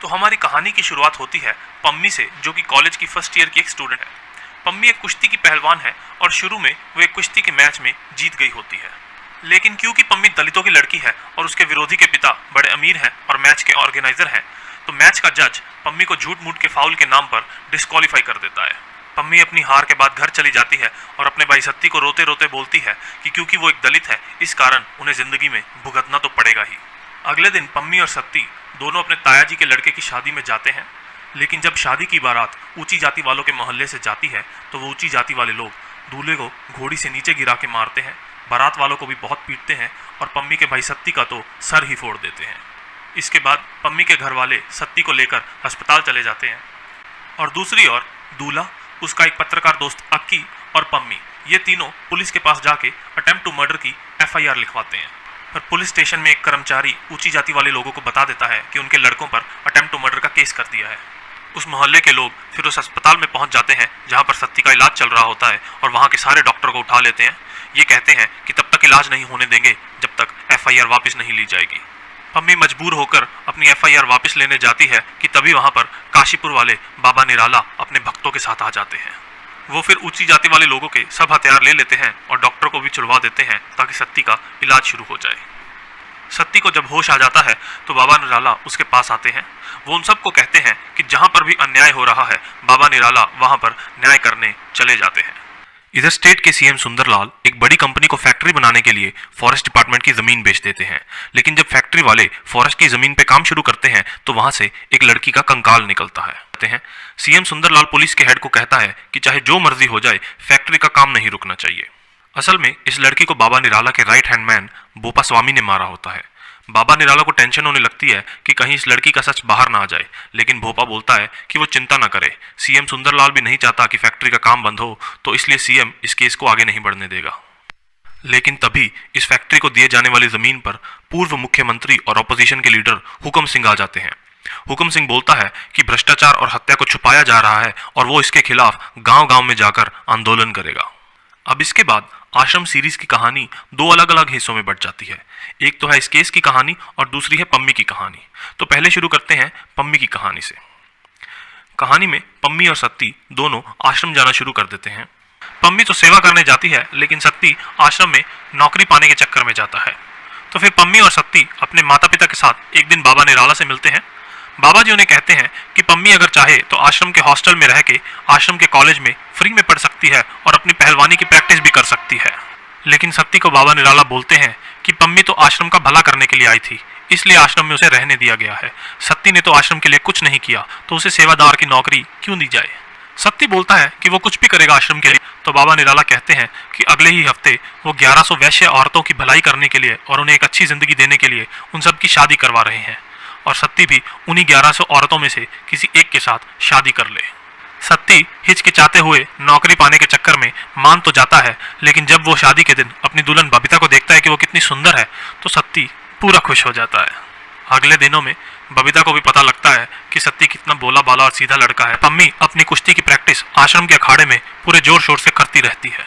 तो हमारी कहानी की शुरुआत होती है पम्मी से, जो कि कॉलेज की फर्स्ट ईयर की एक स्टूडेंट है। पम्मी एक कुश्ती की पहलवान है और शुरू में वो एक कुश्ती के मैच में जीत गई होती है, लेकिन क्योंकि पम्मी दलितों की लड़की है और उसके विरोधी के पिता बड़े अमीर हैं और मैच के ऑर्गेनाइजर हैं, तो मैच का जज पम्मी को झूठ मूठ के फाउल के नाम पर डिस्क्वालीफाई कर देता है। पम्मी अपनी हार के बाद घर चली जाती है और अपने भाई सत्ती को रोते रोते बोलती है कि क्योंकि वो एक दलित है, इस कारण उन्हें जिंदगी में भुगतना तो पड़ेगा ही। अगले दिन पम्मी और सत्ती दोनों अपने ताया जी के लड़के की शादी में जाते हैं, लेकिन जब शादी की बारात ऊंची जाति वालों के मोहल्ले से जाती है तो वो ऊंची जाति वाले लोग दूल्हे को घोड़ी से नीचे गिरा के मारते हैं, बारात वालों को भी बहुत पीटते हैं और पम्मी के भाई सत्ती का तो सर ही फोड़ देते हैं। इसके बाद पम्मी के घर वाले सत्ती को लेकर अस्पताल चले जाते हैं और दूसरी ओर दूल्हा, उसका एक पत्रकार दोस्त अक्की और पम्मी, ये तीनों पुलिस के पास जाके अटेम्प्ट टू मर्डर की FIR लिखवाते हैं। पर पुलिस स्टेशन में एक कर्मचारी ऊंची जाति वाले लोगों को बता देता है कि उनके लड़कों पर अटेम्प्ट टू मर्डर का केस कर दिया है। उस मोहल्ले के लोग फिर उस अस्पताल में पहुंच जाते हैं जहां पर सत्ती का इलाज चल रहा होता है और वहां के सारे डॉक्टर को उठा लेते हैं। ये कहते हैं कि तब तक इलाज नहीं होने देंगे जब तक FIR वापस नहीं ली जाएगी। पम्मी मजबूर होकर अपनी FIR वापस लेने जाती है कि तभी वहां पर काशीपुर वाले बाबा निराला अपने भक्तों के साथ आ जाते हैं। वो फिर ऊंची जाति वाले लोगों के सब हथियार ले लेते हैं और डॉक्टर को भी छुड़वा देते हैं ताकि सत्ती का इलाज शुरू हो जाए। सत्ती को जब होश आ जाता है तो बाबा निराला उसके पास आते हैं। वो उन सबको कहते हैं कि जहां पर भी अन्याय हो रहा है बाबा निराला वहां पर न्याय करने चले जाते हैं। इधर स्टेट के CM सुंदरलाल एक बड़ी कंपनी को फैक्ट्री बनाने के लिए फॉरेस्ट डिपार्टमेंट की जमीन बेच देते हैं, लेकिन जब फैक्ट्री वाले फॉरेस्ट की जमीन पे काम शुरू करते हैं तो वहां से एक लड़की का कंकाल निकलता है। CM सुंदरलाल पुलिस के हेड को कहता है कि चाहे जो मर्जी हो जाए, फैक्ट्री का काम नहीं रुकना चाहिए। असल में इस लड़की को बाबा निराला के राइट हैंड मैन बोपा स्वामी ने मारा होता है। बाबा निराला को टेंशन होने लगती है कि कहीं इस लड़की का सच बाहर ना आ जाए, लेकिन भोपा बोलता है कि वो चिंता ना करे। CM सुंदरलाल भी नहीं चाहता कि फैक्ट्री का काम बंद हो, तो इसलिए CM इस केस को आगे नहीं बढ़ने देगा। लेकिन तभी इस फैक्ट्री को दिए जाने वाली जमीन पर पूर्व मुख्यमंत्री और ऑपोजिशन के लीडर हुकम सिंह आ जाते हैं। हुकम सिंह बोलता है कि भ्रष्टाचार और हत्या को छुपाया जा रहा है और वो इसके खिलाफ गांव-गांव में जाकर आंदोलन करेगा। अब इसके बाद आश्रम सीरीज की कहानी दो अलग अलग हिस्सों में बट जाती है। एक तो है इस केस की कहानी और दूसरी है पम्मी की कहानी। तो पहले शुरू करते हैं पम्मी की कहानी से। कहानी में पम्मी और सत्ती दोनों आश्रम जाना शुरू कर देते हैं। पम्मी तो सेवा करने जाती है, लेकिन सत्ती आश्रम में नौकरी पाने के चक्कर में जाता है। तो फिर पम्मी और सत्ती अपने माता पिता के साथ एक दिन बाबा निराला से मिलते हैं। बाबा जी उन्हें कहते हैं कि पम्मी अगर चाहे तो आश्रम के हॉस्टल में रह के आश्रम के कॉलेज में फ्री में पढ़ सकती है और अपनी पहलवानी की प्रैक्टिस भी कर सकती है। लेकिन सत्ती को बाबा निराला बोलते हैं कि पम्मी तो आश्रम का भला करने के लिए आई थी, इसलिए आश्रम में उसे रहने दिया गया है। सत्ती ने तो आश्रम के लिए कुछ नहीं किया, तो उसे सेवादार की नौकरी क्यों दी जाए। सत्ती बोलता है कि वो कुछ भी करेगा आश्रम के लिए। तो बाबा निराला कहते हैं कि अगले ही हफ्ते वो 1100 वैश्य औरतों की भलाई करने के लिए और उन्हें एक अच्छी जिंदगी देने के लिए उन सब की शादी करवा रहे हैं, और सत्ती भी उन्हीं 1100 औरतों में से किसी एक के साथ शादी कर ले। सत्ती हिचकिचाते हुए नौकरी पाने के चक्कर में मान तो जाता है, लेकिन जब वो शादी के दिन अपनी दुल्हन बबीता को देखता है कि वो कितनी सुंदर है, तो सत्ती पूरा खुश हो जाता है। अगले दिनों में बबीता को भी पता लगता है कि सत्ती कितना भोला भाला और सीधा लड़का है। पम्मी अपनी कुश्ती की प्रैक्टिस आश्रम के अखाड़े में पूरे जोर शोर से करती रहती है।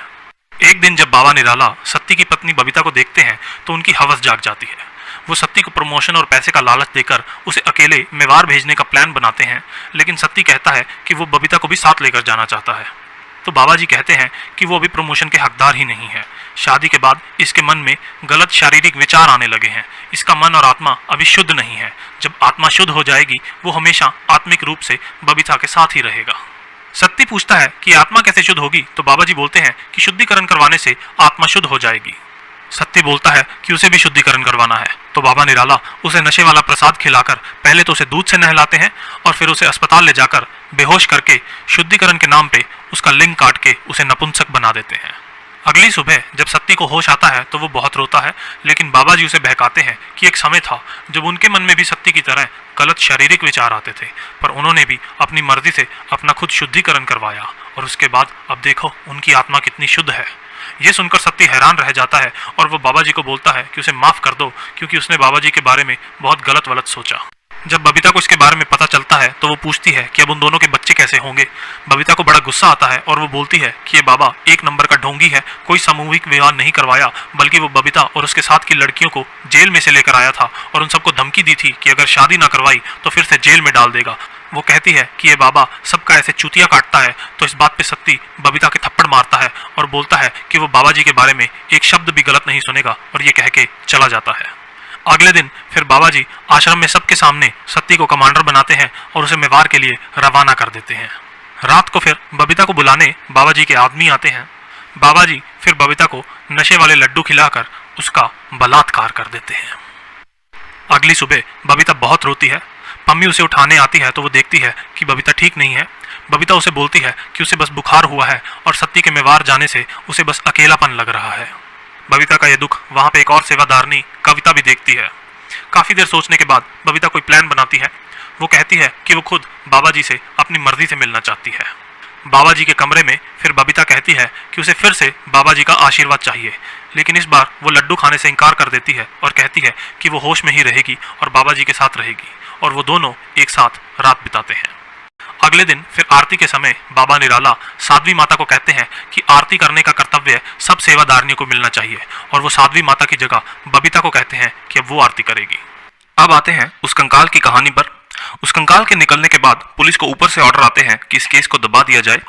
एक दिन जब बाबा निराला सत्ती की पत्नी बबीता को देखते हैं तो उनकी हवस जाग जाती है। वो सत्ती को प्रमोशन और पैसे का लालच देकर उसे अकेले मेवाड़ भेजने का प्लान बनाते हैं, लेकिन सत्ती कहता है कि वो बबीता को भी साथ लेकर जाना चाहता है। तो बाबा जी कहते हैं कि वो अभी प्रमोशन के हकदार ही नहीं है। शादी के बाद इसके मन में गलत शारीरिक विचार आने लगे हैं। इसका मन और आत्मा अभी शुद्ध नहीं है। जब आत्मा शुद्ध हो जाएगी वो हमेशा आत्मिक रूप से बबीता के साथ ही रहेगा। सत्ती पूछता है कि आत्मा कैसे शुद्ध होगी, तो बाबा जी बोलते हैं कि शुद्धिकरण करवाने से आत्मा शुद्ध हो जाएगी। सत्ती बोलता है कि उसे भी शुद्धिकरण करवाना है। तो बाबा निराला उसे नशे वाला प्रसाद खिलाकर पहले तो उसे दूध से नहलाते हैं और फिर उसे अस्पताल ले जाकर बेहोश करके शुद्धिकरण के नाम पे उसका लिंग काट के उसे नपुंसक बना देते हैं। अगली सुबह जब सत्ती को होश आता है तो वो बहुत रोता है, लेकिन बाबा जी उसे बहकाते हैं कि एक समय था जब उनके मन में भी सत्ती की तरह गलत शारीरिक विचार आते थे, पर उन्होंने भी अपनी मर्जी से अपना खुद शुद्धिकरण करवाया और उसके बाद अब देखो उनकी आत्मा कितनी शुद्ध है। ये सुनकर सत्ती हैरान रह जाता है और वो बाबा जी को बोलता है कि उसे माफ कर दो, क्योंकि उसने बाबा जी के बारे में बहुत गलत वलत सोचा। जब बबीता को इसके बारे में पता चलता है तो वो पूछती है कि अब उन दोनों के बच्चे कैसे होंगे। बबीता को बड़ा गुस्सा आता है और वो बोलती है कि ये बाबा एक नंबर का ढोंगी है, कोई सामूहिक विवाह नहीं करवाया, बल्कि वो बबीता और उसके साथ की लड़कियों को जेल में से लेकर आया था और उन सबको धमकी दी थी कि अगर शादी ना करवाई तो फिर से जेल में डाल देगा। वो कहती है कि ये बाबा सबका ऐसे चूतिया काटता है। तो इस बात पे सत्ती बबीता के थप्पड़ मारता है और बोलता है कि वो बाबा जी के बारे में एक शब्द भी गलत नहीं सुनेगा, और ये कह के चला जाता है। अगले दिन फिर बाबा जी आश्रम में सबके सामने सत्ती को कमांडर बनाते हैं और उसे मेवाड़ के लिए रवाना कर देते हैं। रात को फिर बबीता को बुलाने बाबा जी के आदमी आते हैं। बाबा जी फिर बबीता को नशे वाले लड्डू खिलाकर उसका बलात्कार कर देते हैं। अगली सुबह बबीता बहुत रोती है। पम्मी उसे उठाने आती है तो वो देखती है कि बबीता ठीक नहीं है। बबीता उसे बोलती है कि उसे बस बुखार हुआ है और सत्ती के मेवाड़ जाने से उसे बस अकेलापन लग रहा है। बबीता का यह दुख वहां पे एक और सेवादारनी कविता भी देखती है। काफी देर सोचने के बाद बबीता कोई प्लान बनाती है। वो कहती है कि वो खुद बाबा जी से अपनी मर्जी से मिलना चाहती है। बाबा जी के कमरे में फिर बबीता कहती है कि उसे फिर से बाबा जी का आशीर्वाद चाहिए, लेकिन इस बार वो लड्डू खाने से इनकार कर देती है और कहती है कि वो होश में ही रहेगी और बाबा जी के साथ रहेगी, और वो दोनों एक साथ रात बिताते हैं। अगले दिन फिर आरती के समय बाबा निराला साध्वी माता को कहते हैं कि आरती करने का कर्तव्य सब सेवादारनियों को मिलना चाहिए, और वो साध्वी माता की जगह बबीता को कहते हैं कि अब वो आरती करेगी। अब आते हैं उस कंकाल की कहानी पर। उस कंकाल के निकलने के बाद पुलिस को ऊपर से ऑर्डर आते हैं कि इस केस को दबा दिया जाए।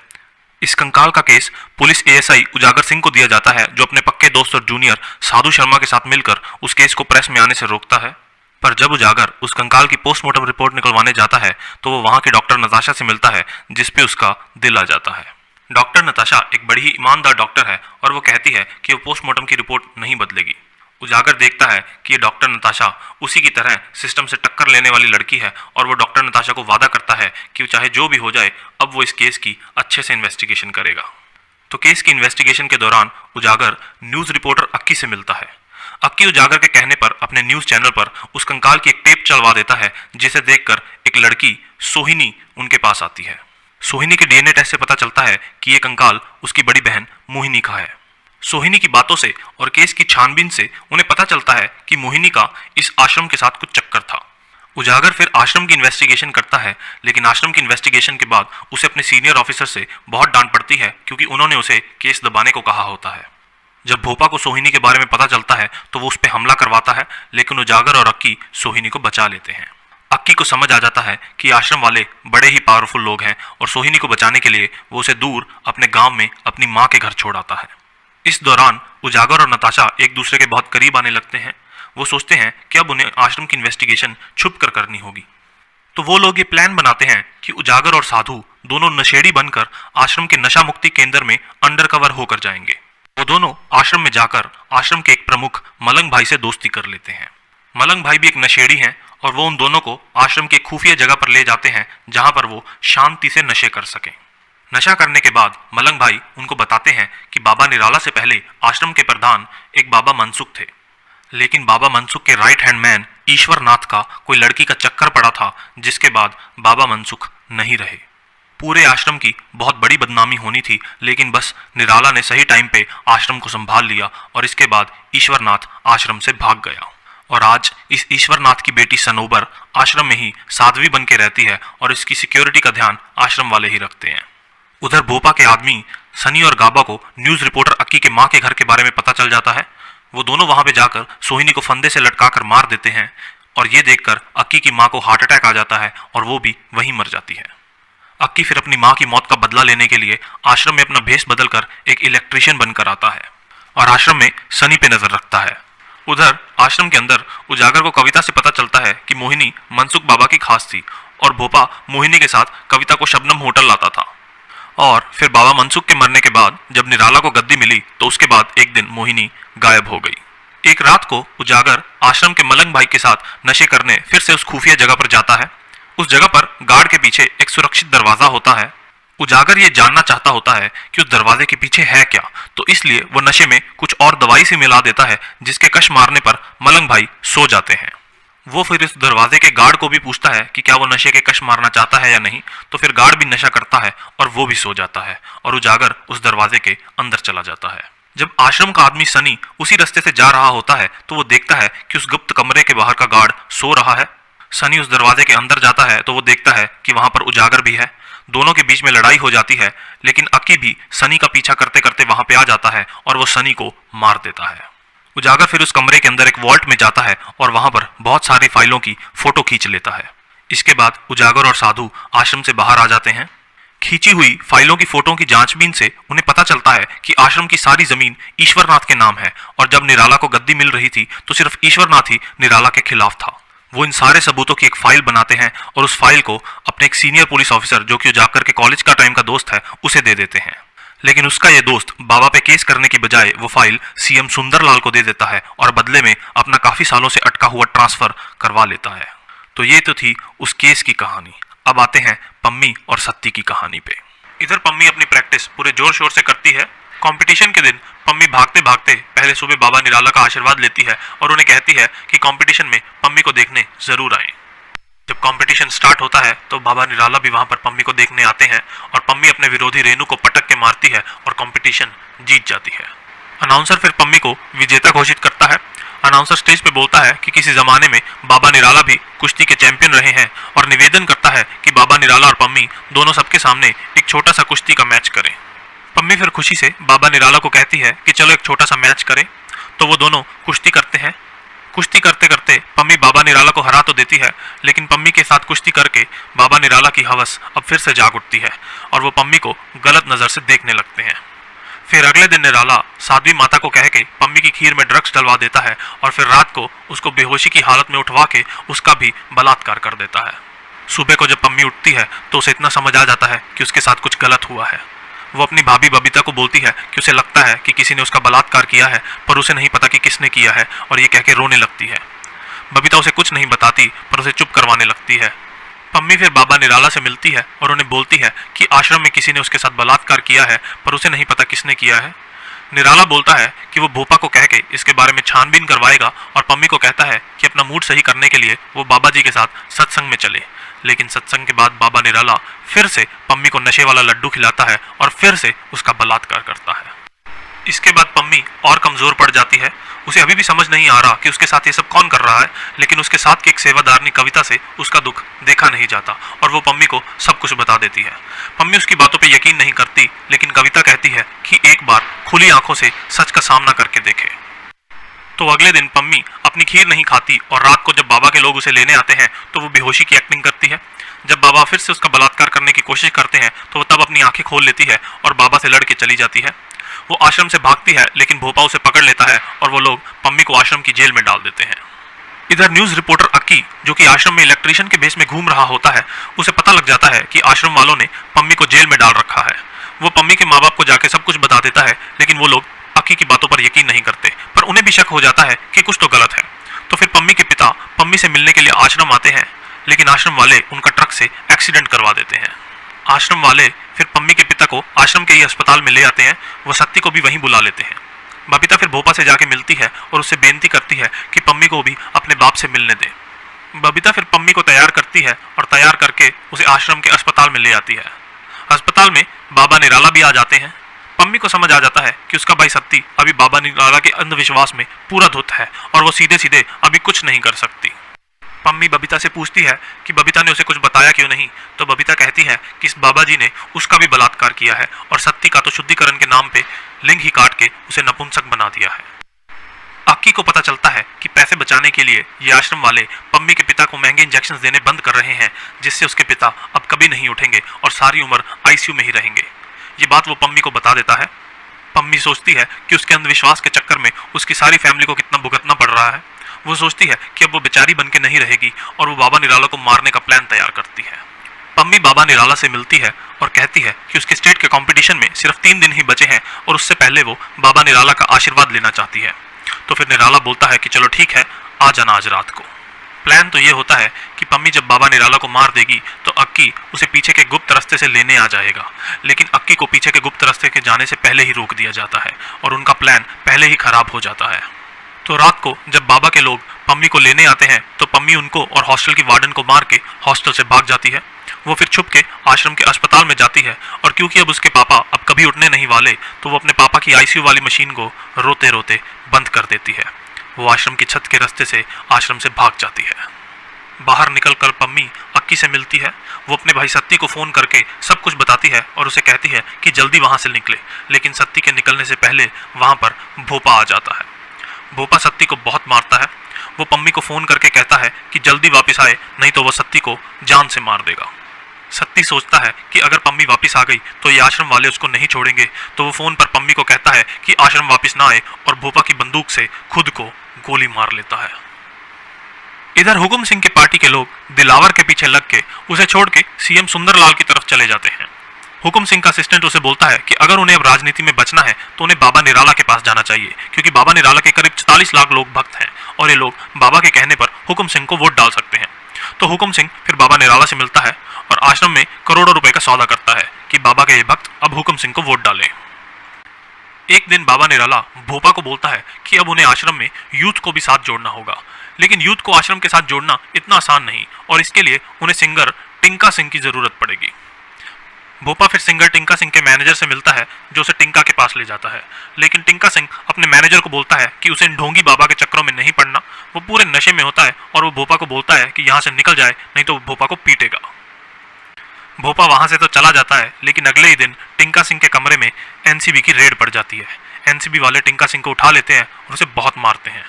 इस कंकाल का केस पुलिस एएसआई उजागर सिंह को दिया जाता है, जो अपने पक्के दोस्त और जूनियर साधु शर्मा के साथ मिलकर उस केस को प्रेस में आने से रोकता है। पर जब उजागर उस कंकाल की पोस्टमार्टम रिपोर्ट निकलवाने जाता है तो वो वहां की डॉक्टर नताशा से मिलता है, जिसपे उसका दिल आ जाता है। डॉक्टर नताशा एक बड़ी ही ईमानदार डॉक्टर है और वो कहती है कि वो पोस्टमार्टम की रिपोर्ट नहीं बदलेगी। उजागर देखता है कि ये डॉक्टर नताशा उसी की तरह सिस्टम से टक्कर लेने वाली लड़की है, और वो डॉक्टर नताशा को वादा करता है कि चाहे जो भी हो जाए अब वो इस केस की अच्छे से इन्वेस्टिगेशन करेगा। तो केस की इन्वेस्टिगेशन के दौरान उजागर न्यूज रिपोर्टर अक्की से मिलता है। अक्की उजागर के कहने पर अपने न्यूज चैनल पर उस कंकाल की एक टेप चलवा देता है, जिसे देखकर एक लड़की सोहिनी उनके पास आती है। सोहिनी के डीएनए टेस्ट से पता चलता है कि ये कंकाल उसकी बड़ी बहन मोहिनी का है। सोहिनी की बातों से और केस की छानबीन से उन्हें पता चलता है कि मोहिनी का इस आश्रम के साथ कुछ चक्कर था। उजागर फिर आश्रम की इन्वेस्टिगेशन करता है, लेकिन आश्रम की इन्वेस्टिगेशन के बाद उसे अपने सीनियर ऑफिसर से बहुत डांट पड़ती है, क्योंकि उन्होंने उसे केस दबाने को कहा होता है। जब भोपा को सोहिनी के बारे में पता चलता है तो वो उस पर हमला करवाता है, लेकिन उजागर और अक्की सोहिनी को बचा लेते हैं। अक्की को समझ आ जाता है कि आश्रम वाले बड़े ही पावरफुल लोग हैं, और सोहिनी को बचाने के लिए वो उसे दूर अपने गांव में अपनी माँ के घर छोड़ आता है। इस दौरान उजागर और नताशा एक दूसरे के बहुत करीब आने लगते हैं। वो सोचते हैं कि अब उन्हें आश्रम की इन्वेस्टिगेशन छुप कर करनी होगी। तो वो लोग ये प्लान बनाते हैं कि उजागर और साधु दोनों नशेड़ी बनकर आश्रम के नशा मुक्ति केंद्र में अंडर कवर होकर जाएंगे। वो दोनों आश्रम में जाकर आश्रम के एक प्रमुख मलंग भाई से दोस्ती कर लेते हैं। मलंग भाई भी एक नशेड़ी हैं, और वो उन दोनों को आश्रम के खुफिया जगह पर ले जाते हैं, जहां पर वो शांति से नशे कर सकें। नशा करने के बाद मलंग भाई उनको बताते हैं कि बाबा निराला से पहले आश्रम के प्रधान एक बाबा मनसुख थे, लेकिन बाबा मनसुख के राइट हैंड मैन ईश्वर नाथ का कोई लड़की का चक्कर पड़ा था, जिसके बाद बाबा मनसुख नहीं रहे। पूरे आश्रम की बहुत बड़ी बदनामी होनी थी, लेकिन बस निराला ने सही टाइम पे आश्रम को संभाल लिया, और इसके बाद ईश्वरनाथ आश्रम से भाग गया। और आज इस ईश्वरनाथ की बेटी सनोबर आश्रम में ही साध्वी बन के रहती है, और इसकी सिक्योरिटी का ध्यान आश्रम वाले ही रखते हैं। उधर भोपा के आदमी सनी और गाबा को न्यूज रिपोर्टर अक्की के माँ के घर के बारे में पता चल जाता है। वो दोनों वहां पे जाकर सोहिनी को फंदे से लटकाकर मार देते हैं, और ये देखकर अक्की की माँ को हार्ट अटैक आ जाता है और वो भी वहीं मर जाती है। अक्की फिर अपनी माँ की मौत का बदला लेने के लिए आश्रम में अपना भेष बदलकर एक इलेक्ट्रीशियन बनकर आता है, और आश्रम में सनी पे नजर रखता है। उधर आश्रम के अंदर उजागर को कविता से पता चलता है कि मोहिनी मनसुख बाबा की खास थी, और भोपा मोहिनी के साथ कविता को शबनम होटल लाता था। और फिर बाबा मनसुख के मरने के बाद जब निराला को गद्दी मिली तो उसके बाद एक दिन मोहिनी गायब हो गई। एक रात को उजागर आश्रम के मलंग भाई के साथ नशे करने फिर से उस खुफिया जगह पर जाता है। उस जगह पर गार्ड के पीछे एक सुरक्षित दरवाजा होता है। उजागर ये जानना चाहता होता है कि उस दरवाजे के पीछे है क्या, तो इसलिए वो नशे में कुछ और दवाई से मिला देता है, जिसके कश मारने पर मलंग भाई सो जाते हैं। वो फिर इस दरवाजे के गार्ड को भी पूछता है कि क्या वो नशे के कश मारना चाहता है या नहीं, तो फिर गार्ड भी नशा करता है और वो भी सो जाता है, और उजागर उस दरवाजे के अंदर चला जाता है। जब आश्रम का आदमी सनी उसी रास्ते से जा रहा होता है तो वो देखता है कि उस गुप्त कमरे के बाहर का गार्ड सो रहा है। सनी उस दरवाजे के अंदर जाता है तो वो देखता है कि वहां पर उजागर भी है। दोनों के बीच में लड़ाई हो जाती है, लेकिन अक्की भी सनी का पीछा करते करते वहां पे आ जाता है और वो सनी को मार देता है। उजागर फिर उस कमरे के अंदर एक वॉल्ट में जाता है और वहां पर बहुत सारी फाइलों की फोटो खींच लेता है। इसके बाद उजागर और साधु आश्रम से बाहर आ जाते हैं। खींची हुई फाइलों की फोटो की जांचबीन से उन्हें पता चलता है कि आश्रम की सारी जमीन ईश्वरनाथ के नाम है और जब निराला को गद्दी मिल रही थी तो सिर्फ ईश्वरनाथ ही निराला के खिलाफ था। वो इन सारे सबूतों की एक फाइल बनाते हैं और उस फाइल को अपने एक सीनियर पुलिस ऑफिसर जो कि उजागर के कॉलेज का टाइम का दोस्त है उसे दे देते हैं। लेकिन उसका ये दोस्त बाबा पे केस करने की बजाय वो फाइल सीएम सुंदरलाल को दे देता है और बदले में अपना काफी सालों से अटका हुआ ट्रांसफर करवा लेता है। तो ये तो थी उस केस की कहानी। अब आते हैं पम्मी और सत्ती की कहानी पे। इधर पम्मी अपनी प्रैक्टिस पूरे जोर शोर से करती है। कंपटीशन के दिन पम्मी भागते भागते पहले सुबह बाबा निराला का आशीर्वाद लेती है और उन्हें कहती है कि कंपटीशन में पम्मी को देखने जरूर आए। जब कंपटीशन स्टार्ट होता है तो बाबा निराला भी वहां पर पम्मी को देखने आते हैं और पम्मी अपने विरोधी रेनू को पटक के मारती है और कंपटीशन जीत जाती है। अनाउंसर फिर पम्मी को विजेता घोषित करता है। अनाउंसर स्टेज पे बोलता है कि किसी जमाने में बाबा निराला भी कुश्ती के चैंपियन रहे हैं और निवेदन करता है कि बाबा निराला और पम्मी दोनों सबके सामने एक छोटा सा कुश्ती का मैच करें। पम्मी फिर खुशी से बाबा निराला को कहती है कि चलो एक छोटा सा मैच करें। तो वो दोनों कुश्ती करते हैं। कुश्ती करते करते पम्मी बाबा निराला को हरा तो देती है, लेकिन पम्मी के साथ कुश्ती करके बाबा निराला की हवस अब फिर से जाग उठती है और वो पम्मी को गलत नजर से देखने लगते हैं। फिर अगले दिन निराला साध्वी माता को कह के पम्मी की खीर में ड्रग्स डलवा देता है और फिर रात को उसको बेहोशी की हालत में उठवा के उसका भी बलात्कार कर देता है। सुबह को जब पम्मी उठती है तो उसे इतना समझ आ जाता है कि उसके साथ कुछ गलत हुआ है। वो अपनी भाभी बबीता को बोलती है कि उसे लगता है कि किसी ने उसका बलात्कार किया है, पर उसे नहीं पता कि किसने किया है और ये कह के रोने लगती है। बबीता उसे कुछ नहीं बताती पर उसे चुप करवाने लगती है। पम्मी फिर बाबा निराला से मिलती है और उन्हें बोलती है कि आश्रम में किसी ने उसके साथ बलात्कार किया है, पर उसे नहीं पता किसने किया है। निराला बोलता है कि वो भोपा को कह के इसके बारे में छानबीन करवाएगा और पम्मी को कहता है कि अपना मूड सही करने के लिए वो बाबा जी के साथ सत्संग में चले। लेकिन सत्संग के बाद बाबा निराला फिर से पम्मी को नशे वाला लड्डू खिलाता है और फिर से उसका बलात्कार करता है। इसके बाद पम्मी और कमजोर पड़ जाती है। उसे अभी भी समझ नहीं आ रहा कि उसके साथ ये सब कौन कर रहा है, लेकिन उसके साथ की एक सेवादारनी कविता से उसका दुख देखा नहीं जाता और वो पम्मी को सब कुछ बता देती है। पम्मी उसकी बातों पे यकीन नहीं करती, लेकिन कविता कहती है कि एक बार खुली आंखों से सच का सामना करके देखे। तो अगले दिन पम्मी अपनी खीर नहीं खाती और रात को जब बाबा के लोग उसे लेने आते हैं तो वो बेहोशी की एक्टिंग करती है। जब बाबा फिर से उसका बलात्कार करने की कोशिश करते हैं तो वो तब अपनी आंखें खोल लेती है और बाबा से लड़ के चली जाती है। वो आश्रम से भागती है, लेकिन भोपा उसे पकड़ लेता है और वो लोग पम्मी को आश्रम की जेल में डाल देते हैं। इधर न्यूज रिपोर्टर अक्की, जो कि आश्रम में इलेक्ट्रिशियन के बेस में घूम रहा होता है, उसे पता लग जाता है कि आश्रम वालों ने पम्मी को जेल में डाल रखा है। वो पम्मी के माँ बाप को जाके सब कुछ बता देता है, लेकिन वो लोग अक्की की बातों पर यकीन नहीं करते, पर उन्हें भी शक हो जाता है कि कुछ तो गलत है। तो फिर पम्मी के पिता पम्मी से मिलने के लिए आश्रम आते हैं, लेकिन आश्रम वाले उनका ट्रक से एक्सीडेंट करवा देते हैं। आश्रम वाले फिर पम्मी के पिता को आश्रम के ही अस्पताल में ले आते हैं। वो सत्ती को भी वहीं बुला लेते हैं। बबीता फिर भोपा से जाके मिलती है और उससे बेनती करती है कि पम्मी को भी अपने बाप से मिलने दे। बबीता फिर पम्मी को तैयार करती है और तैयार करके उसे आश्रम के अस्पताल में ले आती है। अस्पताल में बाबा निराला भी आ जाते हैं। पम्मी को समझ आ जाता है कि उसका भाई सत्ती अभी बाबा निराला के अंधविश्वास में पूरा धुत है और वो सीधे सीधे अभी कुछ नहीं कर सकती। पम्मी बबीता से पूछती है कि बबीता ने उसे कुछ बताया क्यों नहीं, तो बबीता कहती है कि इस बाबा जी ने उसका भी बलात्कार किया है और सत्ती का तो शुद्धिकरण के नाम पे लिंग ही काट के उसे नपुंसक बना दिया है। अक्की को पता चलता है कि पैसे बचाने के लिए ये आश्रम वाले पम्मी के पिता को महंगे इंजेक्शन देने बंद कर रहे हैं, जिससे उसके पिता अब कभी नहीं उठेंगे और सारी उम्र आईसीयू में ही रहेंगे। ये बात वो पम्मी को बता देता है। पम्मी सोचती है कि उसके अंधविश्वास के चक्कर में उसकी सारी फैमिली को कितना भुगतना पड़ रहा है। वो सोचती है कि अब वो बेचारी बन के नहीं रहेगी और वो बाबा निराला को मारने का प्लान तैयार करती है। पम्मी बाबा निराला से मिलती है और कहती है कि उसके स्टेट के कंपटीशन में सिर्फ 3 दिन ही बचे हैं और उससे पहले वो बाबा निराला का आशीर्वाद लेना चाहती है। तो फिर निराला बोलता है कि चलो ठीक है, आ जाना आज रात को। प्लान तो ये होता है कि पम्मी जब बाबा निराला को मार देगी तो अक्की उसे पीछे के गुप्त रास्ते से लेने आ जाएगा, लेकिन अक्की को पीछे के गुप्त रास्ते के जाने से पहले ही रोक दिया जाता है और उनका प्लान पहले ही खराब हो जाता है। तो रात को जब बाबा के लोग पम्मी को लेने आते हैं तो पम्मी उनको और हॉस्टल की वार्डन को मार के हॉस्टल से भाग जाती है। वो फिर छुप के आश्रम के अस्पताल में जाती है और क्योंकि अब उसके पापा अब कभी उठने नहीं वाले, तो वो अपने पापा की आईसीयू वाली मशीन को रोते रोते बंद कर देती है। वो आश्रम की छत के रास्ते से आश्रम से भाग जाती है। बाहर निकलकर पम्मी अक्की से मिलती है। वो अपने भाई सत्ती को फ़ोन करके सब कुछ बताती है और उसे कहती है कि जल्दी वहाँ से निकले, लेकिन सत्ती के निकलने से पहले वहाँ पर भोपा आ जाता है। भोपा सत्ती को बहुत मारता है। वो पम्मी को फ़ोन करके कहता है कि जल्दी वापस आए, नहीं तो वो सत्ती को जान से मार देगा। सत्ती सोचता है कि अगर पम्मी वापस आ गई तो ये आश्रम वाले उसको नहीं छोड़ेंगे, तो वो फ़ोन पर पम्मी को कहता है कि आश्रम वापस ना आए और भोपा की बंदूक से खुद को गोली मार लेता है। इधर हुकुम सिंह के पार्टी के लोग दिलावर के पीछे लग के उसे छोड़ के सीएम सुंदरलाल की तरफ चले जाते हैं। हुकुम सिंह का असिस्टेंट उसे बोलता है कि अगर उन्हें अब राजनीति में बचना है तो उन्हें बाबा निराला के पास जाना चाहिए, क्योंकि बाबा निराला के करीब 44 लाख लोग भक्त हैं और ये लोग बाबा के कहने पर हुकुम सिंह को वोट डाल सकते हैं। तो हुकुम सिंह फिर बाबा निराला से मिलता है और आश्रम में करोड़ों रुपए का सौदा करता है कि बाबा के ये भक्त अब हुकुम सिंह को वोट डालें। एक दिन बाबा निराला भोपा को बोलता है कि अब उन्हें आश्रम में यूथ को भी साथ जोड़ना होगा, लेकिन यूथ को आश्रम के साथ जोड़ना इतना आसान नहीं और इसके लिए उन्हें सिंगर टिंका सिंह की जरूरत पड़ेगी। भोपा फिर सिंगर टिंका सिंह के मैनेजर से मिलता है जो उसे टिंका के पास ले जाता है, लेकिन टिंका सिंह अपने मैनेजर को बोलता है कि उसे ढोंगी बाबा के चक्करों में नहीं पड़ना। वो पूरे नशे में होता है और वो भोपा को बोलता है कि यहाँ से निकल जाए, नहीं तो भोपा को पीटेगा। भोपा वहां से तो चला जाता है, लेकिन अगले ही दिन टिंका सिंह के कमरे में एनसीबी की रेड पड़ जाती है। एनसीबी वाले टिंका सिंह को उठा लेते हैं और उसे बहुत मारते हैं,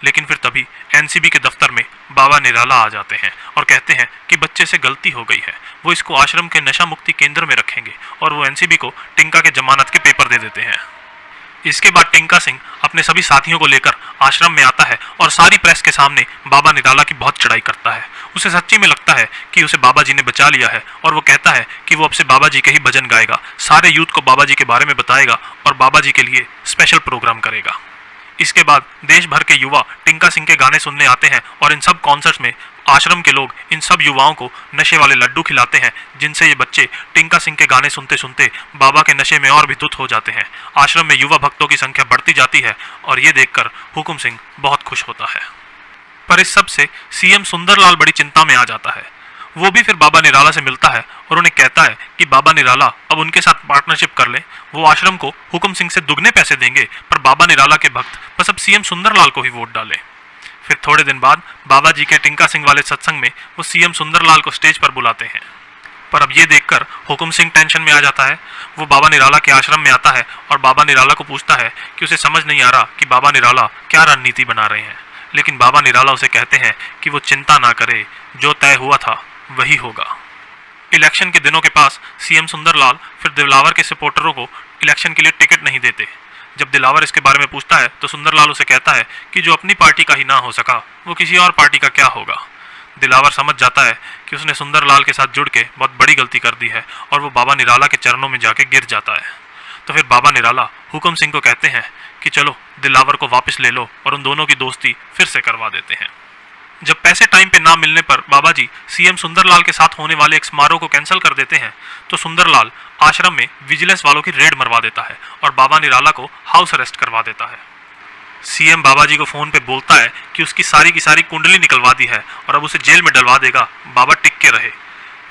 लेकिन फिर तभी एनसीबी के दफ्तर में बाबा निराला आ जाते हैं और कहते हैं कि बच्चे से गलती हो गई है, वो इसको आश्रम के नशा मुक्ति केंद्र में रखेंगे, और वो एनसीबी को टिंका के जमानत के पेपर दे देते हैं। इसके बाद टिंका सिंह अपने सभी साथियों को लेकर आश्रम में आता है और सारी प्रेस के सामने बाबा निराला की बहुत चढ़ाई करता है। उसे सच्ची में लगता है कि उसे बाबा जी ने बचा लिया है और वो कहता है कि वो अब से बाबा जी के ही भजन गाएगा, सारे यूथ को बाबा जी के बारे में बताएगा और बाबा जी के लिए स्पेशल प्रोग्राम करेगा। इसके बाद देश भर के युवा टिंका सिंह के गाने सुनने आते हैं और इन सब कॉन्सर्ट्स में आश्रम के लोग इन सब युवाओं को नशे वाले लड्डू खिलाते हैं, जिनसे ये बच्चे टिंका सिंह के गाने सुनते सुनते बाबा के नशे में और भी धुत हो जाते हैं। आश्रम में युवा भक्तों की संख्या बढ़ती जाती है और ये देखकर हुकुम सिंह बहुत खुश होता है। पर इस सब से सीएम सुंदरलाल बड़ी चिंता में आ जाता है। वो भी फिर बाबा निराला से मिलता है और उन्हें कहता है कि बाबा निराला अब उनके साथ पार्टनरशिप कर ले, वो आश्रम को हुकुम सिंह से दुगने पैसे देंगे, पर बाबा निराला के भक्त बस अब सीएम सुंदरलाल को ही वोट डालें। फिर थोड़े दिन बाद बाबा जी के टिंका सिंह वाले सत्संग में वो सीएम सुंदरलाल को स्टेज पर बुलाते हैं, पर अब ये देखकर हुकुम सिंह टेंशन में आ जाता है। वो बाबा निराला के आश्रम में आता है और बाबा निराला को पूछता है कि उसे समझ नहीं आ रहा कि बाबा निराला क्या रणनीति बना रहे हैं, लेकिन बाबा निराला उसे कहते हैं कि वो चिंता ना करे, जो तय हुआ था वही होगा। इलेक्शन के दिनों के पास सीएम सुंदरलाल फिर दिलावर के सपोर्टरों को इलेक्शन के लिए टिकट नहीं देते। जब दिलावर इसके बारे में पूछता है तो सुंदरलाल उसे कहता है कि जो अपनी पार्टी का ही ना हो सका वो किसी और पार्टी का क्या होगा। दिलावर समझ जाता है कि उसने सुंदरलाल के साथ जुड़ के बहुत बड़ी गलती कर दी है और वो बाबा निराला के चरणों में जाके गिर जाता है। तो फिर बाबा निराला हुकुम सिंह को कहते हैं कि चलो दिलावर को वापस ले लो और उन दोनों की दोस्ती फिर से करवा देते हैं। जब पैसे टाइम पे ना मिलने पर बाबा जी सीएम सुंदरलाल के साथ होने वाले एक समारोह को कैंसिल कर देते हैं, तो सुंदरलाल आश्रम में विजिलेंस वालों की रेड मरवा देता है और बाबा निराला को हाउस अरेस्ट करवा देता है। सीएम बाबा जी को फोन पे बोलता है कि उसकी सारी की सारी कुंडली निकलवा दी है और अब उसे जेल में डलवा देगा, बाबा टिक के रहे।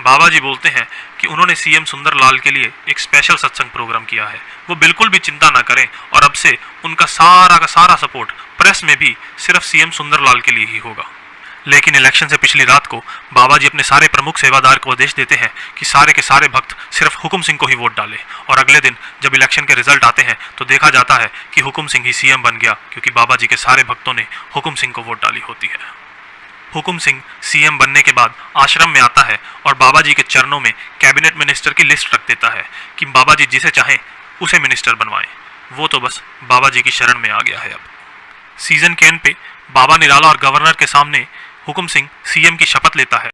बाबा जी बोलते हैं कि उन्होंने सीएम सुंदरलाल के लिए एक स्पेशल सत्संग प्रोग्राम किया है, वो बिल्कुल भी चिंता ना करें और अब से उनका सारा का सारा सपोर्ट प्रेस में भी सिर्फ सीएम सुंदरलाल के लिए ही होगा। लेकिन इलेक्शन से पिछली रात को बाबा जी अपने सारे प्रमुख सेवादार को आदेश देते हैं कि सारे के सारे भक्त सिर्फ हुकुम सिंह को ही वोट डालें, और अगले दिन जब इलेक्शन के रिजल्ट आते हैं तो देखा जाता है कि हुकुम सिंह ही सीएम बन गया, क्योंकि बाबा जी के सारे भक्तों ने हुकुम सिंह को वोट डाली होती है। हुकुम सिंह सीएम बनने के बाद आश्रम में आता है और बाबा जी के चरणों में कैबिनेट मिनिस्टर की लिस्ट रख देता है कि बाबा जी जिसे चाहें उसे मिनिस्टर बनवाएं। वो तो बस बाबा जी की शरण में आ गया है। अब सीजन के एंड पे बाबा निराला और गवर्नर के सामने हुकुम सिंह सीएम की शपथ लेता है।